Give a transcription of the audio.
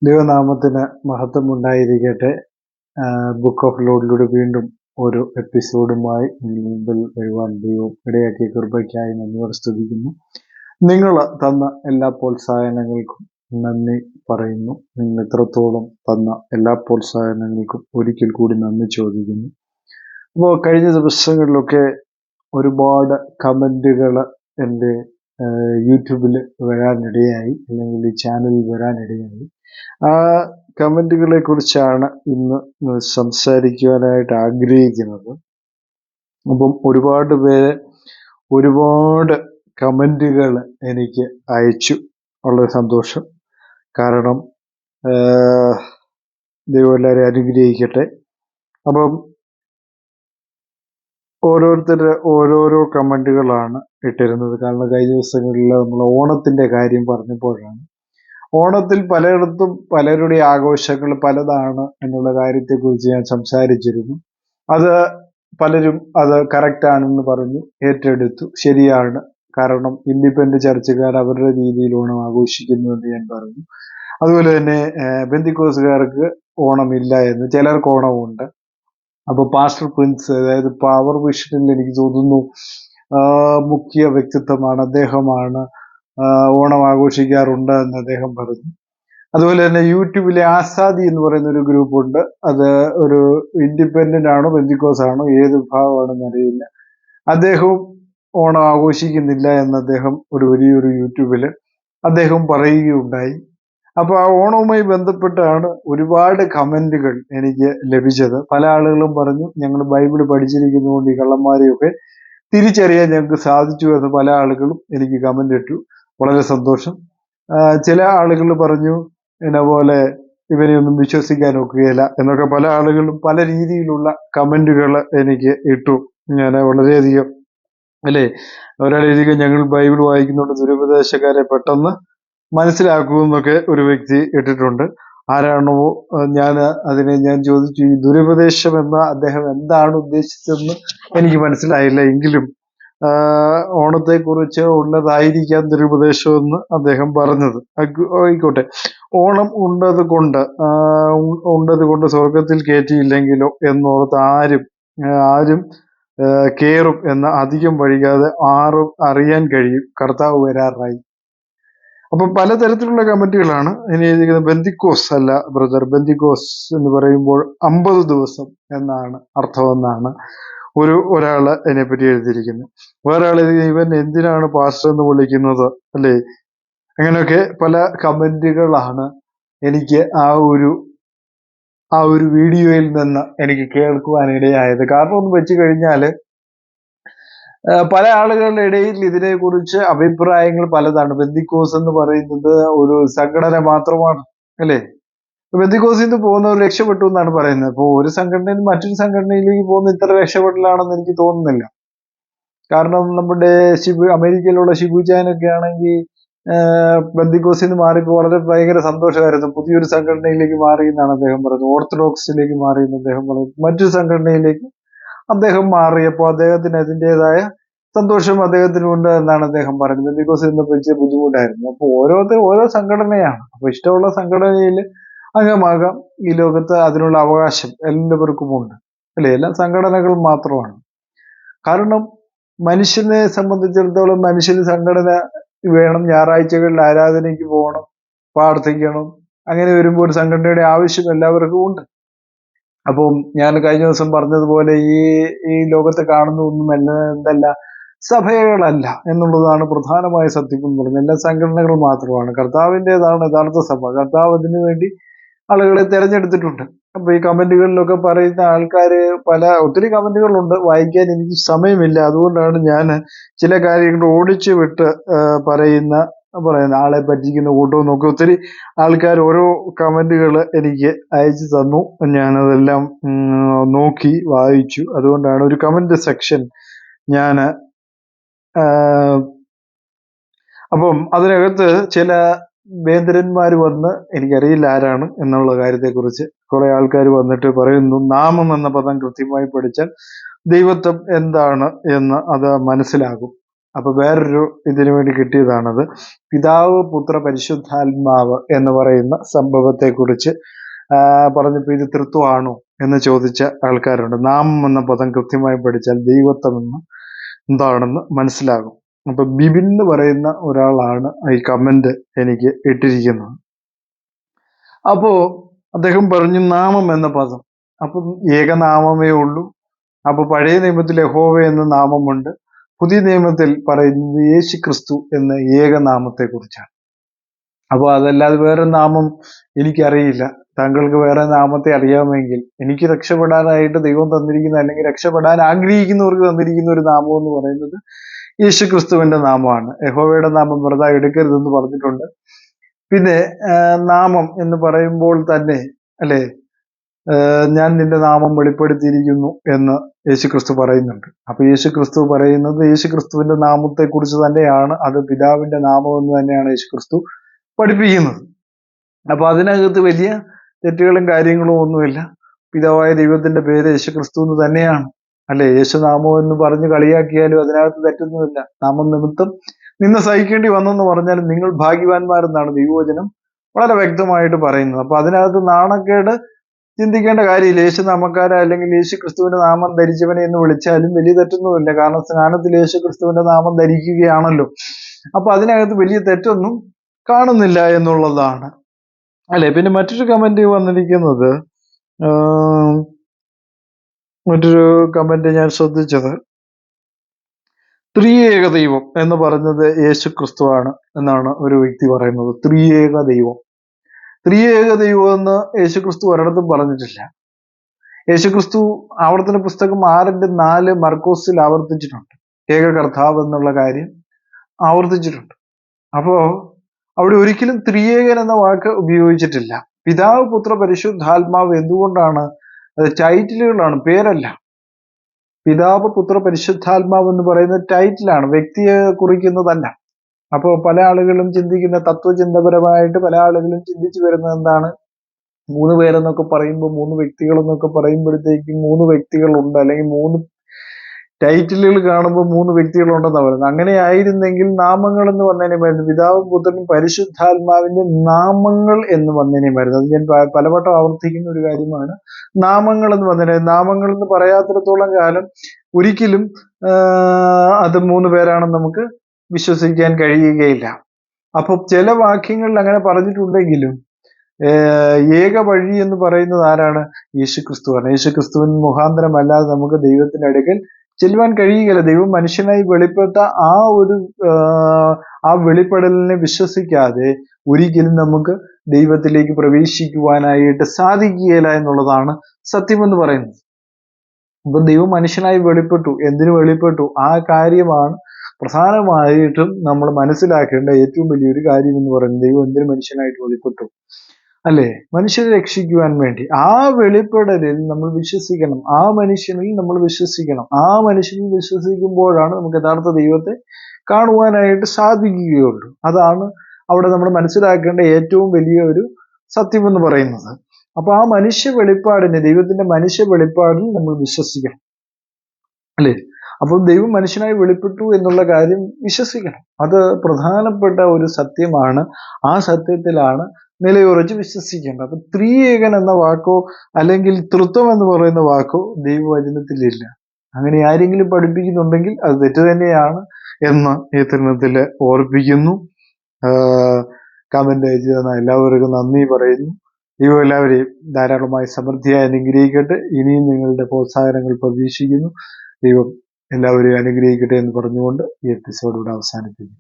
ദൈവനാമത്തിന് മഹത്വം ഉണ്ടായിരിക്കട്ടെ. ബുക്ക് ഓഫ് ലോഡിലൂടെ വീണ്ടും ഒരു എപ്പിസോഡുമായി മുമ്പിൽ വരുവാൻ ദൈവം ഇടയാക്കിയ കൃപയ്ക്കായി നന്ദിയോടെ സ്തുതിക്കുന്നു. നിങ്ങൾ തന്ന എല്ലാ പ്രോത്സാഹനങ്ങൾക്കും നന്ദി പറയുന്നു. നിങ്ങൾ എത്രത്തോളം തന്ന എല്ലാ പ്രോത്സാഹനങ്ങൾക്കും ഒരിക്കൽ കൂടി നന്ദി ചോദിക്കുന്നു. അപ്പോൾ കഴിഞ്ഞ ദിവസങ്ങളിലൊക്കെ ഒരുപാട് കമൻറ്റുകൾ എൻ്റെ യൂട്യൂബിൽ വരാനിടയായി, അല്ലെങ്കിൽ ഈ ചാനലിൽ വരാനിടയായി. ആ കമൻറ്റുകളെ കുറിച്ചാണ് ഇന്ന് സംസാരിക്കുവാനായിട്ട് ആഗ്രഹിക്കുന്നത്. അപ്പം ഒരുപാട് പേര് ഒരുപാട് കമൻറ്റുകൾ എനിക്ക് അയച്ചു. വളരെ സന്തോഷം. കാരണം ദൈവം എല്ലാവരെയും അനുഗ്രഹിക്കട്ടെ. അപ്പം ഓരോരുത്തരുടെ ഓരോരോ കമൻറ്റുകളാണ് ഇട്ടിരുന്നത്. കാരണം കഴിഞ്ഞ ദിവസങ്ങളിൽ നമ്മൾ ഓണത്തിൻ്റെ കാര്യം പറഞ്ഞപ്പോഴാണ്, ഓണത്തിൽ പലയിടത്തും പലരുടെ ആഘോഷങ്ങൾ പലതാണ് എന്നുള്ള കാര്യത്തെക്കുറിച്ച് ഞാൻ സംസാരിച്ചിരുന്നു. അത് പലരും അത് കറക്റ്റാണെന്ന് പറഞ്ഞു, ഏറ്റെടുത്തു. ശരിയാണ്, കാരണം ഇൻഡിപെൻഡന്റ് ചർച്ചുകാർ അവരുടെ രീതിയിൽ ഓണം ആഘോഷിക്കുന്നു എന്ന് ഞാൻ പറഞ്ഞു. അതുപോലെ തന്നെ ബെന്തിക്കോസുകാർക്ക് ഓണമില്ല എന്ന്, ചിലർക്ക് ഓണമുണ്ട്. അപ്പോൾ പാസ്റ്റർ പ്രിൻസ്, അതായത് പവർ വിഷനിൽ എനിക്ക് തോന്നുന്നു മുഖ്യ വ്യക്തിത്വമാണ്, അദ്ദേഹമാണ് ഓണം ആഘോഷിക്കാറുണ്ട് എന്ന് അദ്ദേഹം പറഞ്ഞു. അതുപോലെ തന്നെ യൂട്യൂബിലെ ആസാദി എന്ന് പറയുന്ന ഒരു ഗ്രൂപ്പുണ്ട്. അത് ഒരു ഇൻഡിപെൻഡന്റ് ആണോ ബെന്തിക്കോസ് ആണോ ഏത് വിഭാഗമാണെന്ന് അറിയില്ല. അദ്ദേഹവും ഓണം ആഘോഷിക്കുന്നില്ല എന്ന് അദ്ദേഹം ഒരു വലിയൊരു യൂട്യൂബിൽ അദ്ദേഹം പറയുകയുണ്ടായി. അപ്പോൾ ആ ഓണവുമായി ബന്ധപ്പെട്ടാണ് ഒരുപാട് കമന്റുകൾ എനിക്ക് ലഭിച്ചത്. പല ആളുകളും പറഞ്ഞു, ഞങ്ങൾ ബൈബിൾ പഠിച്ചിരിക്കുന്നതുകൊണ്ട് ഈ കള്ളന്മാരെയൊക്കെ തിരിച്ചറിയാൻ ഞങ്ങൾക്ക് സാധിച്ചു എന്ന് പല ആളുകളും എനിക്ക് കമന്റ് ഇട്ടു. വളരെ സന്തോഷം. ചില ആളുകൾ പറഞ്ഞു, എന്നെ പോലെ ഇവരെയൊന്നും വിശ്വസിക്കാൻ ഒക്കുകയില്ല എന്നൊക്കെ പല ആളുകളും പല രീതിയിലുള്ള കമന്റുകൾ എനിക്ക് ഇട്ടു. ഞാൻ വളരെയധികം ഒരാളെഴുതിയ, ഞങ്ങൾ ബൈബിൾ വായിക്കുന്നുണ്ട്, ദുരുപദേശക്കാരെ പെട്ടെന്ന് മനസ്സിലാക്കുമെന്നൊക്കെ ഒരു വ്യക്തി ഇട്ടിട്ടുണ്ട്. ആരാണോ ഞാൻ ചോദിച്ചു, ഈ ദുരുപദേശം എന്ന അദ്ദേഹം എന്താണ് ഉദ്ദേശിച്ചതെന്ന് എനിക്ക് മനസ്സിലായില്ല. എങ്കിലും ഓണത്തെക്കുറിച്ച് ഉള്ളതായിരിക്കാം ദുരുപദേശം എന്ന് അദ്ദേഹം പറഞ്ഞത്. ആയിക്കോട്ടെ. ഓണം ഉണ്ടത് കൊണ്ട് സ്വർഗത്തിൽ കയറ്റിയില്ലെങ്കിലോ എന്നോർത്ത് ആരും കേറും എന്ന് അധികം വൈകാതെ ആരും അറിയാൻ കഴിയും, കർത്താവ് വരാറായി. അപ്പൊ പലതരത്തിലുള്ള കമന്റുകളാണ് ഇനി എഴുതിയിരിക്കുന്നത്. ബെന്തിക്കോസ് അല്ല ബ്രദർ, ബെന്തിക്കോസ് എന്ന് പറയുമ്പോൾ 50 ദിവസം എന്നാണ് അർത്ഥമെന്നാണ് ഒരാള് അതിനെപ്പറ്റി എഴുതിയിരിക്കുന്നത്. വേറെ ആൾ ഇവൻ എന്തിനാണ് പാസ്റ്റർ എന്ന് വിളിക്കുന്നത്, അല്ലേ? അങ്ങനെയൊക്കെ പല കമന്റുകളാണ് എനിക്ക് ആ ഒരു വീഡിയോയിൽ നിന്ന് എനിക്ക് കേൾക്കുവാനിടയായത്. കാരണം ഒന്ന് വെച്ച് കഴിഞ്ഞാല് പല ആളുകളുടെ ഇടയിൽ ഇതിനെക്കുറിച്ച് അഭിപ്രായങ്ങൾ പലതാണ്. ബെന്തിക്കോസ് എന്ന് പറയുന്നത് ഒരു സംഘടന മാത്രമാണ്, അല്ലേ? ബെന്തിക്കോസിൽ നിന്ന് പോകുന്നവർ രക്ഷപ്പെട്ടു എന്നാണ് പറയുന്നത്. അപ്പോൾ ഒരു സംഘടനയിൽ നിന്ന് മറ്റൊരു സംഘടനയിലേക്ക് പോകുന്ന ഇത്ര രക്ഷപ്പെടലാണെന്ന് എനിക്ക് തോന്നുന്നില്ല. കാരണം നമ്മുടെ അമേരിക്കയിലുള്ള ഷിബുചാനൊക്കെ ആണെങ്കിൽ ബെന്തിക്കോസിൽ നിന്ന് മാറിയപ്പോൾ വളരെ ഭയങ്കര സന്തോഷമായിരുന്നു. പുതിയൊരു സംഘടനയിലേക്ക് മാറി എന്നാണ് അദ്ദേഹം പറയുന്നത്. ഓർത്തഡോക്സിലേക്ക് മാറി എന്ന് അദ്ദേഹം പറയുന്നു. മറ്റൊരു സംഘടനയിലേക്ക് അദ്ദേഹം മാറിയപ്പോൾ അദ്ദേഹത്തിന് അതിൻ്റെതായ സന്തോഷം അദ്ദേഹത്തിനുണ്ട് എന്നാണ് അദ്ദേഹം പറയുന്നത്. ബെന്തിക്കോസ് എന്നപ്പോൾ ഇച്ചിരി ബുദ്ധിമുട്ടായിരുന്നു. അപ്പോൾ ഓരോ സംഘടനയാണ്. അപ്പൊ ഇഷ്ടമുള്ള സംഘടനയിൽ അംഗമാകാം. ഈ ലോകത്ത് അതിനുള്ള അവകാശം എല്ലാവർക്കും ഉണ്ട്, അല്ലേ? എല്ലാ സംഘടനകളും മാത്രമാണ്. കാരണം മനുഷ്യനെ സംബന്ധിച്ചിടത്തോളം മനുഷ്യന് സംഘടന വേണം. ഞായറാഴ്ചകളിൽ ആരാധനയ്ക്ക് പോകണം, പ്രാർത്ഥിക്കണം. അങ്ങനെ വരുമ്പോൾ ഒരു സംഘടനയുടെ ആവശ്യം എല്ലാവർക്കും ഉണ്ട്. അപ്പം ഞാൻ കഴിഞ്ഞ ദിവസം പറഞ്ഞതുപോലെ ഈ ലോകത്തെ കാണുന്ന ഒന്നും എന്തല്ല, സഭകളല്ല എന്നുള്ളതാണ് പ്രധാനമായ സത്യം എന്ന് പറയുന്നത്. എല്ലാ സംഘടനകളും മാത്രമാണ്. കർത്താവിൻ്റെതാണ് യഥാർത്ഥ സഭ. കർത്താവ് അതിനു വേണ്ടി ആളുകളെ തിരഞ്ഞെടുത്തിട്ടുണ്ട്. അപ്പൊ ഈ കമന്റുകളിലൊക്കെ പറയുന്ന ആൾക്കാര് ഒത്തിരി കമന്റുകളുണ്ട്, വായിക്കാൻ എനിക്ക് സമയമില്ല. അതുകൊണ്ടാണ് ഞാൻ ചില കാര്യങ്ങൾ ഓടിച്ചു വിട്ട് പറയുന്ന ആളെ പറ്റിക്കുന്ന കൂട്ടമെന്നൊക്കെ ഒത്തിരി ആൾക്കാർ ഓരോ കമന്റുകൾ എനിക്ക് അയച്ചു തന്നു. ഞാനതെല്ലാം നോക്കി വായിച്ചു. അതുകൊണ്ടാണ് ഒരു കമന്റ് സെക്ഷൻ ഞാൻ അപ്പം അതിനകത്ത് ചില വേന്ദ്രന്മാർ വന്ന്, എനിക്കറിയില്ല ആരാണ് എന്നുള്ള കാര്യത്തെക്കുറിച്ച്, കുറെ ആൾക്കാർ വന്നിട്ട് പറയുന്നു, നാമം എന്ന പദം കൃത്യമായി പഠിച്ചാൽ ദൈവത്വം എന്താണ് എന്ന് അത് മനസ്സിലാകും. അപ്പൊ വേറൊരു ഇതിനു വേണ്ടി കിട്ടിയതാണത്. പിതാവ് പുത്ര പരിശുദ്ധാത്മാവ് എന്ന് പറയുന്ന സംഭവത്തെക്കുറിച്ച് പറഞ്ഞപ്പോൾ ഇത് തൃത്വമാണോ എന്ന് ചോദിച്ച ആൾക്കാരുണ്ട്. നാമം എന്ന പദം കൃത്യമായി പഠിച്ചാൽ ദൈവത്വം എന്താണെന്ന് മനസ്സിലാകും. അപ്പൊ ബിബിൻ എന്ന് പറയുന്ന ഒരാളാണ് ഈ കമന്റ് എനിക്ക് ഇട്ടിരിക്കുന്നത്. അപ്പോ അദ്ദേഹം പറഞ്ഞു നാമം എന്ന പദം, അപ്പം ഏകനാമമേ ഉള്ളൂ. അപ്പൊ പഴയ നിയമത്തിൽ യഹോവ എന്ന നാമമുണ്ട്, പുതിയ നിയമത്തിൽ പറയുന്നത് യേശു ക്രിസ്തു എന്ന ഏകനാമത്തെ കുറിച്ചാണ്. അപ്പൊ അതല്ലാതെ വേറെ നാമം എനിക്കറിയില്ല. താങ്കൾക്ക് വേറെ നാമത്തെ അറിയാമെങ്കിൽ, എനിക്ക് രക്ഷപ്പെടാനായിട്ട് ദൈവം തന്നിരിക്കുന്ന, അല്ലെങ്കിൽ രക്ഷപ്പെടാൻ ആഗ്രഹിക്കുന്നവർക്ക് തന്നിരിക്കുന്ന ഒരു നാമം എന്ന് പറയുന്നത് യേശു ക്രിസ്തുവിന്റെ നാമമാണ്. യഹോവയുടെ നാമം വെറുതെ എടുക്കരുതെന്ന് പറഞ്ഞിട്ടുണ്ട്. പിന്നെ നാമം എന്ന് പറയുമ്പോൾ തന്നെ അല്ലെ, ഞാൻ നിന്റെ നാമം വെളിപ്പെടുത്തിയിരിക്കുന്നു എന്ന് യേശുക്രിസ്തു പറയുന്നുണ്ട്. അപ്പൊ യേശുക്രിസ്തു പറയുന്നത് യേശുക്രിസ്തുവിന്റെ നാമത്തെ കുറിച്ച് തന്നെയാണ്. അത് പിതാവിന്റെ നാമം എന്ന് തന്നെയാണ് യേശുക്രിസ്തു പഠിപ്പിക്കുന്നത്. അപ്പൊ അതിനകത്ത് വലിയ തെറ്റുകളും കാര്യങ്ങളും ഒന്നുമില്ല. പിതാവായ ദൈവത്തിന്റെ പേര് യേശുക്രിസ്തു എന്ന് തന്നെയാണ് അല്ലെ. യേശുനാമം എന്ന് പറഞ്ഞ് കളിയാക്കിയാലും അതിനകത്ത് തെറ്റൊന്നുമില്ല. നാമം നിമിത്തം നിന്ന് സഹിക്കേണ്ടി വന്നെന്ന് പറഞ്ഞാലും നിങ്ങൾ ഭാഗ്യവാന്മാരെന്നാണ് ദൈവവചനം വളരെ വ്യക്തമായിട്ട് പറയുന്നത്. അപ്പൊ അതിനകത്ത് നാണക്കേട് ചിന്തിക്കേണ്ട കാര്യമില്ല. യേശു നാമക്കാര അല്ലെങ്കിൽ യേശു ക്രിസ്തുവിന്റെ നാമം ധരിച്ചവനെ എന്ന് വിളിച്ചാലും വലിയ തെറ്റൊന്നുമില്ല. കാരണം സ്നാനത്തിൽ യേശു ക്രിസ്തുവിന്റെ നാമം ധരിക്കുകയാണല്ലോ. അപ്പൊ അതിനകത്ത് വലിയ തെറ്റൊന്നും കാണുന്നില്ല എന്നുള്ളതാണ് അല്ലെ. പിന്നെ മറ്റൊരു കമന്റ് വന്നിരിക്കുന്നത്, മറ്റൊരു കമന്റ് ഞാൻ ശ്രദ്ധിച്ചത്, ത്രിയേക ദൈവം എന്ന് പറഞ്ഞത് യേശു ക്രിസ്തുവാണ് എന്നാണ് ഒരു വ്യക്തി പറയുന്നത്. ത്രിയേക ദൈവം എന്ന് യേശുക്രിസ്തു ഒരിടത്തും പറഞ്ഞിട്ടില്ല. യേശുക്രിസ്തു ആവർത്തന പുസ്തകം 6:4 മർക്കോസിൽ ആവർത്തിച്ചിട്ടുണ്ട്. ഏക കർത്താവ് എന്നുള്ള കാര്യം ആവർത്തിച്ചിട്ടുണ്ട്. അപ്പോ അവിടെ ഒരിക്കലും ത്രിയേകൻ എന്ന വാക്ക് ഉപയോഗിച്ചിട്ടില്ല. പിതാവ് പുത്ര പരിശുദ്ധാത്മാവ് എന്തുകൊണ്ടാണ്? അത് ടൈറ്റിലുകളാണ്, പേരല്ല. പിതാവ് പുത്ര പരിശുദ്ധാത്മാവ് എന്ന് പറയുന്നത് ടൈറ്റിലാണ്, വ്യക്തിയെ കുറിക്കുന്നതല്ല. അപ്പോൾ പല ആളുകളും ചിന്തിക്കുന്ന, തത്വചിന്തപരമായിട്ട് പല ആളുകളും ചിന്തിച്ചു വരുന്നത് എന്താണ്, 3 പേരെന്നൊക്കെ പറയുമ്പോൾ 3 വ്യക്തികൾ എന്നൊക്കെ പറയുമ്പോഴത്തേക്കും 3 വ്യക്തികളുണ്ട്, അല്ലെങ്കിൽ 3 ടൈറ്റിലുകൾ കാണുമ്പോൾ 3 വ്യക്തികളുണ്ടെന്നാണ് പറയുന്നത്. അങ്ങനെ ആയിരുന്നെങ്കിൽ നാമങ്ങൾ എന്ന് വന്നതിനുമായിരുന്നു. പിതാവും പുത്രനും പരിശുദ്ധാത്മാവിന്റെ നാമങ്ങൾ എന്ന് വന്നതിനുമായിരുന്നു. അത് ഞാൻ പലവട്ടം ആവർത്തിക്കുന്ന ഒരു കാര്യമാണ്. നാമങ്ങൾ എന്ന് വന്നതിന്, നാമങ്ങൾ എന്ന് പറയാത്തിടത്തോളം കാലം ഒരിക്കലും അത് 3 പേരാണെന്ന് നമുക്ക് വിശ്വസിക്കാൻ കഴിയുകയില്ല. അപ്പൊ ചില വാക്യങ്ങളിൽ അങ്ങനെ പറഞ്ഞിട്ടുണ്ടെങ്കിലും ഏക വഴി എന്ന് പറയുന്നത് ആരാണ്? യേശുക്രിസ്തുവാണ്. യേശുക്രിസ്തുവിൻ മുഖാന്തരമല്ലാതെ നമുക്ക് ദൈവത്തിന്റെ അടുക്കൽ ചെല്ലുവാൻ കഴിയുകയില്ല. ദൈവം മനുഷ്യനായി വെളിപ്പെട്ട ആ വെളിപ്പെടലിനെ വിശ്വസിക്കാതെ ഒരിക്കലും നമുക്ക് ദൈവത്തിലേക്ക് പ്രവേശിക്കുവാനായിട്ട് സാധിക്കുകയില്ല എന്നുള്ളതാണ് സത്യമെന്ന് പറയുന്നത്. അപ്പൊ ദൈവം മനുഷ്യനായി വെളിപ്പെട്ടു. എന്തിനു വെളിപ്പെട്ടു? ആ കാര്യമാണ് പ്രധാനമായിട്ടും നമ്മൾ മനസ്സിലാക്കേണ്ട ഏറ്റവും വലിയൊരു കാര്യം എന്ന് പറയുന്നത്. ദൈവം എന്തിനു മനുഷ്യനായിട്ട് വെളിപ്പെട്ടു അല്ലെ? മനുഷ്യരെ രക്ഷിക്കുവാൻ വേണ്ടി. ആ വെളിപ്പെടലിൽ നമ്മൾ വിശ്വസിക്കണം, ആ മനുഷ്യനിൽ നമ്മൾ വിശ്വസിക്കണം. ആ മനുഷ്യനിൽ വിശ്വസിക്കുമ്പോഴാണ് നമുക്ക് യഥാർത്ഥ ദൈവത്തെ കാണുവാനായിട്ട് സാധിക്കുകയുള്ളൂ. അതാണ് അവിടെ നമ്മൾ മനസ്സിലാക്കേണ്ട ഏറ്റവും വലിയ ഒരു സത്യം എന്ന് പറയുന്നത്. അപ്പൊ ആ മനുഷ്യ വെളിപ്പാടിനെ, ദൈവത്തിന്റെ മനുഷ്യ വെളിപ്പാടിൽ നമ്മൾ വിശ്വസിക്കണം അല്ലേ. അപ്പൊ ദൈവം മനുഷ്യനായി വെളിപ്പെട്ടു എന്നുള്ള കാര്യം വിശ്വസിക്കണം. അത് പ്രധാനപ്പെട്ട ഒരു സത്യമാണ്. ആ സത്യത്തിലാണ് നിലയുറച്ച് വിശ്വസിക്കേണ്ടത്. അപ്പൊ ത്രിയേകൻ എന്ന വാക്കോ അല്ലെങ്കിൽ തൃത്വം എന്ന് പറയുന്ന വാക്കോ ദൈവവചനത്തിലില്ല. അങ്ങനെ ആരെങ്കിലും പഠിപ്പിക്കുന്നുണ്ടെങ്കിൽ അത് തെറ്റ് തന്നെയാണ് എന്ന് ഈ തരുണത്തില് ഓർപ്പിക്കുന്നു. കമന്റ് അയച്ചു തന്ന എല്ലാവർക്കും നന്ദി പറയുന്നു. ദൈവം എല്ലാവരെയും ധാരാളമായി സമൃദ്ധിയായി അനുഗ്രഹിക്കട്ടെ. ഇനിയും നിങ്ങളുടെ പ്രോത്സാഹനങ്ങൾ പ്രതീക്ഷിക്കുന്നു. ദൈവം എല്ലാവരെയും അനുഗ്രഹിക്കട്ടെ എന്ന് പറഞ്ഞുകൊണ്ട് ഈ എപ്പിസോഡ് ഇവിടെ അവസാനിപ്പിക്കുന്നു.